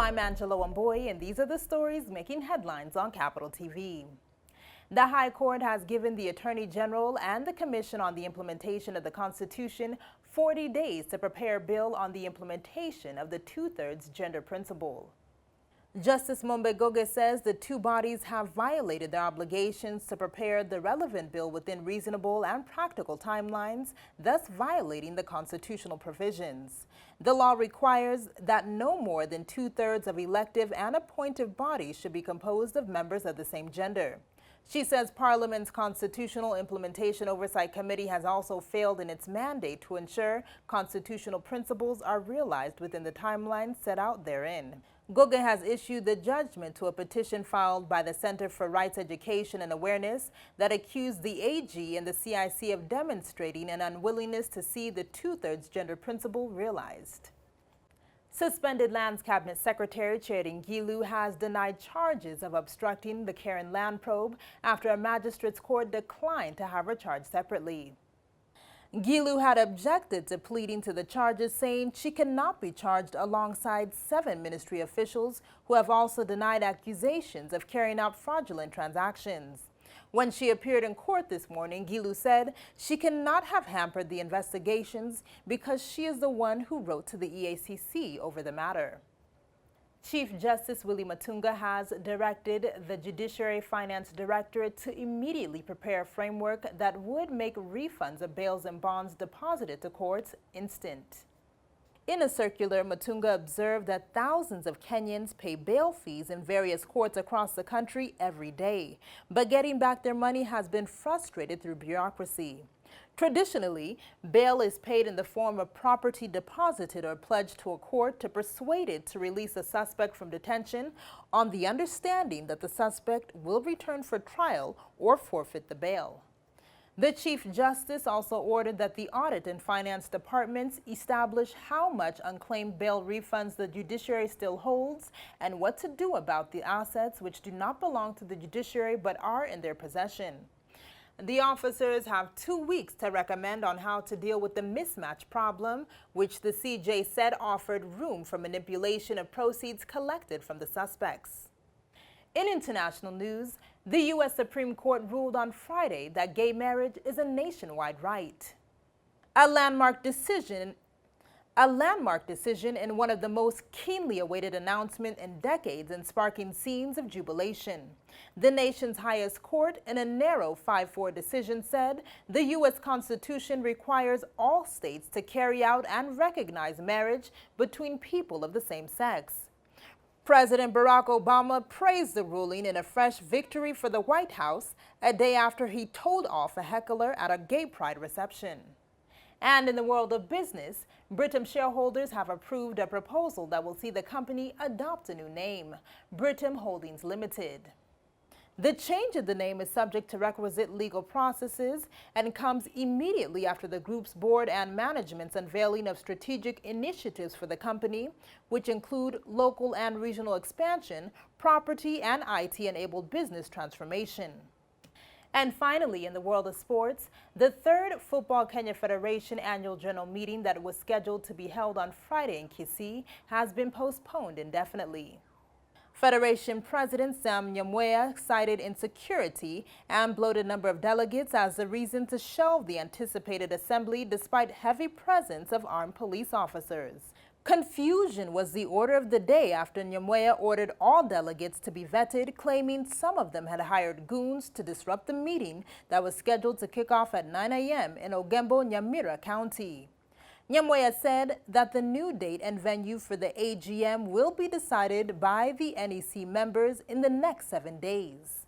I'm Angela Wamboy, and these are the stories making headlines on Capital TV. The High Court has given the Attorney General and the Commission on the Implementation of the Constitution 40 days to prepare a bill on the implementation of the two-thirds gender principle. Justice Mumbi Ngugi says the two bodies have violated their obligations to prepare the relevant bill within reasonable and practical timelines, thus violating the constitutional provisions. The law requires that no more than two-thirds of elective and appointive bodies should be composed of members of the same gender. She says Parliament's Constitutional Implementation Oversight Committee has also failed in its mandate to ensure constitutional principles are realized within the timeline set out therein. Ngugi has issued the judgment to a petition filed by the Center for Rights Education and Awareness that accused the AG and the CIC of demonstrating an unwillingness to see the two-thirds gender principle realized. Suspended Lands Cabinet Secretary Chering Gilu has denied charges of obstructing the Karen land probe after a magistrate's court declined to have her charged separately. Gilu had objected to pleading to the charges, saying she cannot be charged alongside 7 ministry officials who have also denied accusations of carrying out fraudulent transactions. When she appeared in court this morning, Gilu said she cannot have hampered the investigations because she is the one who wrote to the EACC over the matter. Chief Justice Willie Matunga has directed the Judiciary Finance Directorate to immediately prepare a framework that would make refunds of bails and bonds deposited to courts instant. In a circular, Matunga observed that thousands of Kenyans pay bail fees in various courts across the country every day, but getting back their money has been frustrated through bureaucracy. Traditionally, bail is paid in the form of property deposited or pledged to a court to persuade it to release a suspect from detention on the understanding that the suspect will return for trial or forfeit the bail. The Chief Justice also ordered that the Audit and Finance Departments establish how much unclaimed bail refunds the judiciary still holds and what to do about the assets which do not belong to the judiciary but are in their possession. The officers have 2 weeks to recommend on how to deal with the mismatch problem, which the CJ said offered room for manipulation of proceeds collected from the suspects. In international news, the U.S. Supreme Court ruled on Friday that gay marriage is a nationwide right. A landmark decision in one of the most keenly awaited announcements in decades and sparking scenes of jubilation. The nation's highest court, in a narrow 5-4 decision, said the U.S. Constitution requires all states to carry out and recognize marriage between people of the same sex. President Barack Obama praised the ruling in a fresh victory for the White House a day after he told off a heckler at a gay pride reception. And in the world of business, Britam shareholders have approved a proposal that will see the company adopt a new name, Britam Holdings Limited. The change of the name is subject to requisite legal processes and comes immediately after the group's board and management's unveiling of strategic initiatives for the company, which include local and regional expansion, property and IT-enabled business transformation. And finally, in the world of sports, the 3rd Football Kenya Federation annual general meeting that was scheduled to be held on Friday in Kisii has been postponed indefinitely. Federation President Sam Nyamweya cited insecurity and bloated number of delegates as the reason to shelve the anticipated assembly despite heavy presence of armed police officers. Confusion was the order of the day after Nyamweya ordered all delegates to be vetted, claiming some of them had hired goons to disrupt the meeting that was scheduled to kick off at 9 a.m. in Ogembo, Nyamira County. Nyamweya said that the new date and venue for the AGM will be decided by the NEC members in the next 7 days.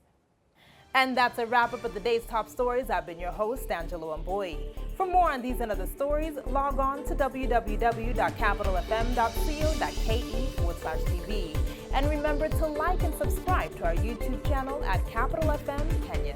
And that's a wrap-up of the day's top stories. I've been your host, Angela Wamboy. For more on these and other stories, log on to www.capitalfm.co.ke/TV. And remember to like and subscribe to our YouTube channel at Capital FM Kenya.